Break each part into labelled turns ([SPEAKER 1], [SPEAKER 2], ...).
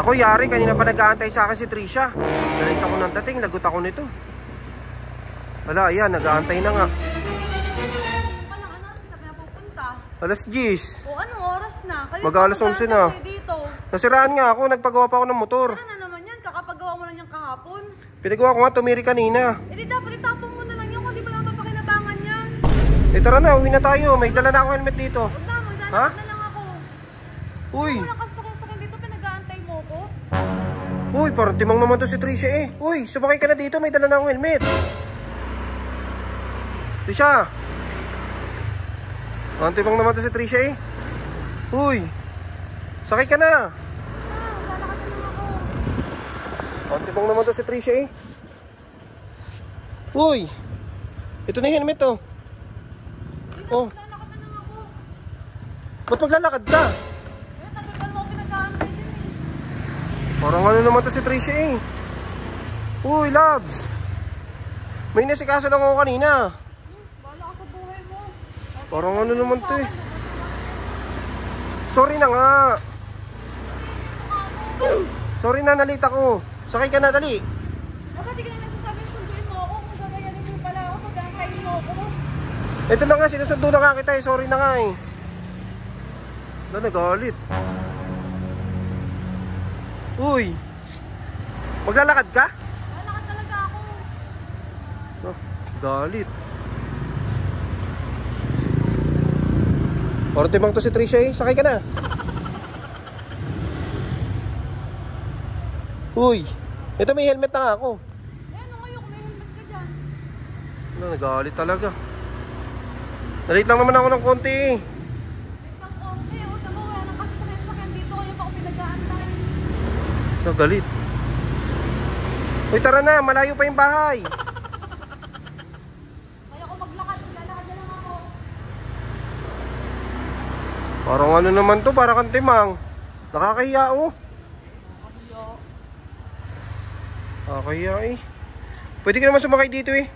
[SPEAKER 1] Ako yari, kanina pa nag-aantay sa akin si Trisha. Nalit ako ng dating, lagot ako nito. Wala, ayan, nag-aantay na nga.
[SPEAKER 2] Anong oras kita pinapupunta?
[SPEAKER 1] Alas 10.
[SPEAKER 2] O anong oras na?
[SPEAKER 1] Mag-alas 11 na.
[SPEAKER 2] Dito.
[SPEAKER 1] Nasiraan nga ako, nagpagawa pa ako ng motor.
[SPEAKER 2] Ano na naman yan? Kakapagawa mo na niyang kahapon.
[SPEAKER 1] Pinagawa ko nga, tumiri kanina.
[SPEAKER 2] Eh di dapat itapon mo na lang yan kung di pa lang papakinabangan yan.
[SPEAKER 1] Eh tara na, uwi na tayo. May dala na ako helmet dito.
[SPEAKER 2] Huwag na, maglalakad na lang ako.
[SPEAKER 1] Uy.
[SPEAKER 2] Wala ka sakit dito, pinag-aantay mo ko.
[SPEAKER 1] Uy, parang timang naman to si Trisha eh. Uy, sumakay ka na dito, may dala na akong helmet. Trisha. Parang timang naman to si Trisha eh. Uy, sakay ka na.
[SPEAKER 2] Maglalakad na lang ako.
[SPEAKER 1] Parang timang naman to si Trisha eh. Uy, ito na yung helmet oh. Oh.
[SPEAKER 2] Maglalakad na lang ako.
[SPEAKER 1] Ba't maglalakad ka?
[SPEAKER 2] Eh, tagal mo ako pinag-aantay din eh.
[SPEAKER 1] Parang ano naman to si Trisha eh. Uy, Labs. May nasikaso lang ako kanina.
[SPEAKER 2] Bahala ka sa buhay mo.
[SPEAKER 1] Parang ano naman to eh. Sorry na nga. Sorry na, nalita ko. Sakay ka na, dali.
[SPEAKER 2] Bakit di ka na nagsasabing sunduin mo ako? Kung gagayanin mo pala ako, mag-aantayin mo ako.
[SPEAKER 1] Ito na nga, sinusundo na nga kita eh. Sorry na nga eh. Wala, nagalit. Uy, maglalakad ka?
[SPEAKER 2] Lalakad talaga ako.
[SPEAKER 1] Oh, galit. Ortimang to si Trisha eh. Sakay ka na. Uy, ito may helmet na nga ako.
[SPEAKER 2] Eh, ano ngayon? May helmet ka dyan.
[SPEAKER 1] Wala, nagalit talaga. Nalit lang naman ako ng konti eh.
[SPEAKER 2] Wait lang konti. O, tama, wala nang kasi sakyan dito. Kaya pa ako pinag-aantay.
[SPEAKER 1] Nagalit. Uy, tara na, malayo pa yung bahay.
[SPEAKER 2] Kaya ako maglakad. Maglalakad na lang ako.
[SPEAKER 1] Parang ano naman to, parang kang timang. Nakakahiya oh. Nakakahiya eh. Pwede ka naman sumakay dito eh.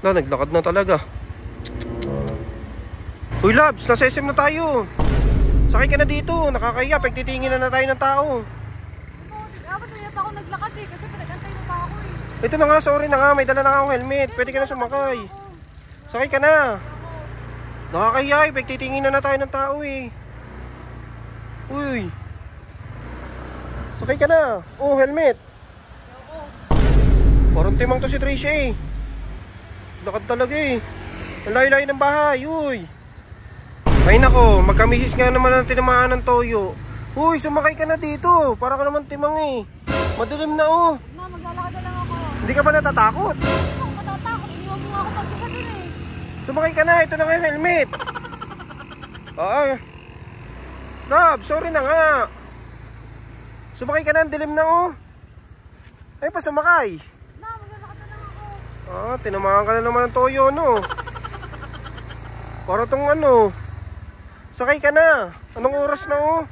[SPEAKER 1] Naglakad na talaga. Uy, Labs, nasa SM na tayo. Sakay ka na dito, nakakahiya. Pagtitingin na tayo ng tao.
[SPEAKER 2] Dapat na yata ako naglakad eh. Kasi pinag-antay mo pa ako eh.
[SPEAKER 1] Ito na nga, sorry na nga. May dala na akong helmet. Pwede ka na sumakay. Sakay ka na. Nakakahiya eh. Pagtitingin na tayo ng tao eh. Uy. Sakay ka na. Oh, helmet. Parang timang to si Trisha eh. Lakad talaga eh. Ang layo-layo ng bahay. Uy. Ay nako, magkamisis nga naman ang tinamaan ng toyo. Uy, sumakay ka na dito. Para ka naman timang eh. Madilim na oh.
[SPEAKER 2] Ma, maglalakad na lang ako.
[SPEAKER 1] Hindi ka ba natatakot?
[SPEAKER 2] Hindi ako matatakot. Iniwan mo nga ako mag-isa dun eh.
[SPEAKER 1] Sumakay ka na. Ito na nga yung helmet. Oo. Rob, sorry na nga. Sumakay ka na. Ang dilim na oh. Ay pa sumakay.
[SPEAKER 2] Ma, maglalakad na lang ako.
[SPEAKER 1] Ah, tinamaan ka na naman ng toyo no. Para tong ano. Sakay ka na. Anong oras na oh?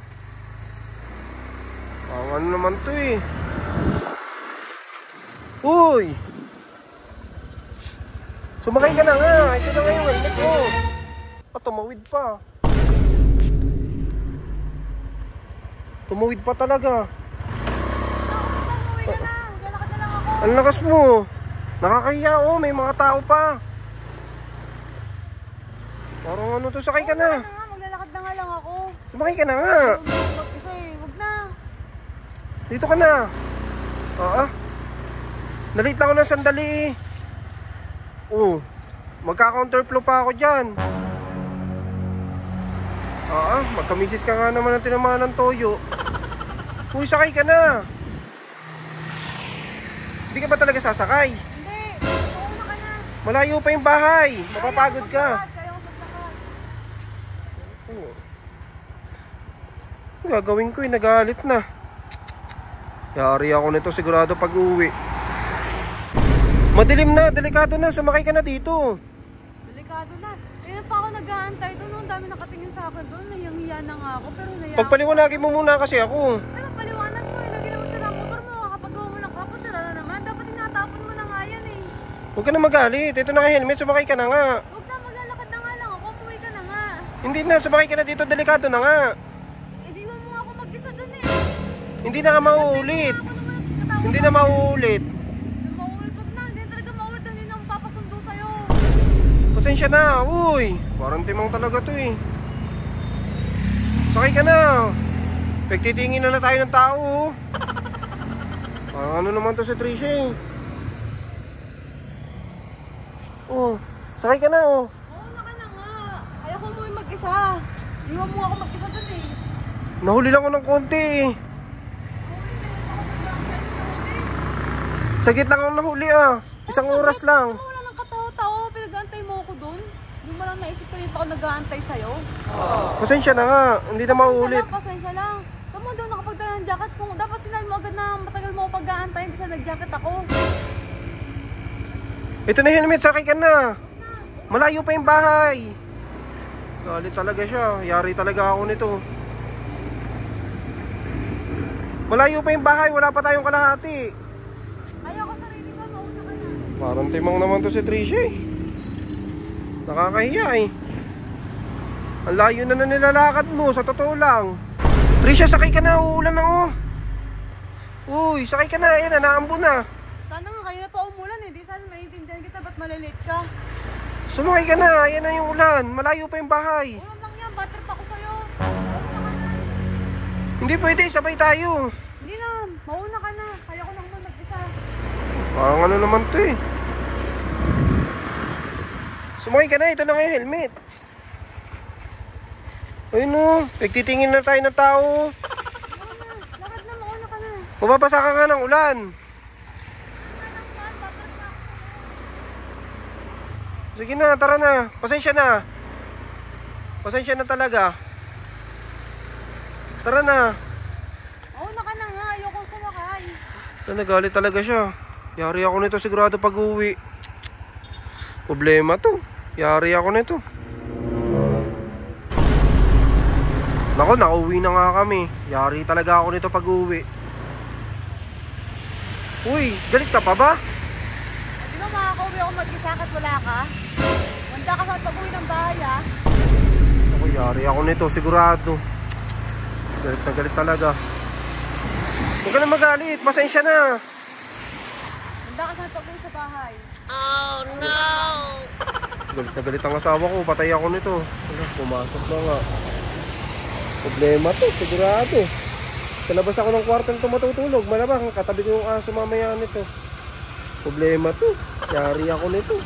[SPEAKER 1] Ano naman to eh. Uy. Sumakay ka na nga. Ito na nga yung helmet mo. Tumawid pa. Tumawid pa talaga.
[SPEAKER 2] Umuwi ka na. Maglalakad na lang ako.
[SPEAKER 1] Ang lakas mo. Nakakahiya oh. May mga tao pa. Parang ano to. Sakay ka na.
[SPEAKER 2] Maglalakad na nga lang ako.
[SPEAKER 1] Sumakay ka na nga.
[SPEAKER 2] Mag-isa eh. Huwag na.
[SPEAKER 1] Dito ka na. Oo. Nalit lang ako ng sandali eh. Oh. Magka-counterflow pa ako dyan. Oo. Magkamisis ka nga naman ng tinamaan ng toyo. Uy, sakay ka na. Hindi ka ba talaga sasakay?
[SPEAKER 2] Hindi. Mauna ka na.
[SPEAKER 1] Malayo pa yung bahay. Mapapagod ka.
[SPEAKER 2] Kaya ko maglakad.
[SPEAKER 1] Oo. Ang gagawin ko eh. Nagalit na. Yari ako nito sigurado pag uwi. Madilim na, delikado na, sumakay ka na dito.
[SPEAKER 2] Delikado na. Kaya pa ako nag-aantay doon. Ang dami nakatingin sa akin doon. Nahiyang-hiya na nga ako. Pero nahiyang.
[SPEAKER 1] Pagpaliwanagin mo muna kasi ako.
[SPEAKER 2] Ano paliwanag mo? Lagi naman sira ang motor mo. Kapag gawa mo ng kapos, sira na naman. Dapat tinatapon mo na nga yan eh.
[SPEAKER 1] Huwag ka na magalit, ito na nga helmet, sumakay ka na nga.
[SPEAKER 2] Huwag na, maglalakad na nga lang ako. Umuwi ka na nga.
[SPEAKER 1] Hindi na, sumakay ka na dito, delikado na nga. Hindi na nga mauulit. Hindi na mauulit.
[SPEAKER 2] Mauulit, wag na. Hindi talaga mauulit. Hindi na papasundo sa'yo.
[SPEAKER 1] Pasensya na, uy. Parang timang talaga to eh. Sakay ka na. Pagtitingin na tayo ng tao. Ano naman to si Trisha eh. Oh, sakay ka na oh.
[SPEAKER 2] Oo, naka na nga. Ayoko mo yung mag-isa. Iwan mo ako mag-isa dun eh.
[SPEAKER 1] Nahuli lang ako ng konti eh. Sagit lang ako nahuli ah. Isang oras lang.
[SPEAKER 2] Wala nang katawa-tawa. Pinag-aantay mo ako dun. Hindi mo lang naisip ko dito ako nag-aantay sa'yo.
[SPEAKER 1] Pasensya na nga. Hindi na mauulit.
[SPEAKER 2] Pasensya lang. Tama daw nakapagdala ng jacket. Kung dapat sinabi mo agad na matagal mo ako pag-aantay. Hindi sa nag-jacket ako.
[SPEAKER 1] Ito na helmet, sakay ka na. Malayo pa yung bahay. Galit talaga siya. Yari talaga ako nito. Malayo pa yung bahay. Wala pa tayong kalahati.
[SPEAKER 2] Ayoko sarili ko. Mauna ka na.
[SPEAKER 1] Parang timang naman to si Trisha eh. Nakakahiya eh. Ang layo na nilalakad mo. Sa totoo lang. Trisha, sakay ka na. Uulan na oh. Uy, sakay ka na. Ayan na, naambo na.
[SPEAKER 2] Sana nga kayo na pa umulan eh. Di sana maintindihan kita. Ba't malilate ka?
[SPEAKER 1] Sumakay ka na. Ayan na yung ulan. Malayo pa yung bahay.
[SPEAKER 2] Ulam lang yan. Bad trip ako sa'yo.
[SPEAKER 1] Hindi pwede. Sabay tayo.
[SPEAKER 2] Hindi na. Mauna ka na. Kaya ko lang mo mag-isa.
[SPEAKER 1] Parang ano naman to eh. Sumakay ka na. Ito na nga yung helmet. Ayun o. Nagtitingin na tayo ng tao.
[SPEAKER 2] Lakad na. Mauna ka na.
[SPEAKER 1] Mababasa ka nga ng ulan. Sige na, tara na. Pasensya na. Pasensya na talaga. Tara na.
[SPEAKER 2] Mauna ka na nga. Ayoko sumakay.
[SPEAKER 1] Nagalit talaga siya. Yari ako nito sigurado pag uwi. Problema to. Yari ako nito. Nako, nakauwi na nga kami. Yari talaga ako nito pag uwi. Uy, galit ka pa ba?
[SPEAKER 2] Di ba makakauwi ako mag-isa kat wala ka? Wanda ka sa pag-uwi ng bahay ha?
[SPEAKER 1] Ako, yari ako nito sigurado. Galit na galit talaga. Huwag ka na magalit. Pasensya na.
[SPEAKER 2] Wanda ka sa pag-uwi sa bahay.
[SPEAKER 3] Oh no!
[SPEAKER 1] Galit na galit ang asawa ko. Patay ako nito. Wala, pumasok na nga. Problema to, sigurado. Sa labas ako ng kwartong matutulog. Malabang, katabi ko yung aso mamaya nito. Problema to. Yari ako nito.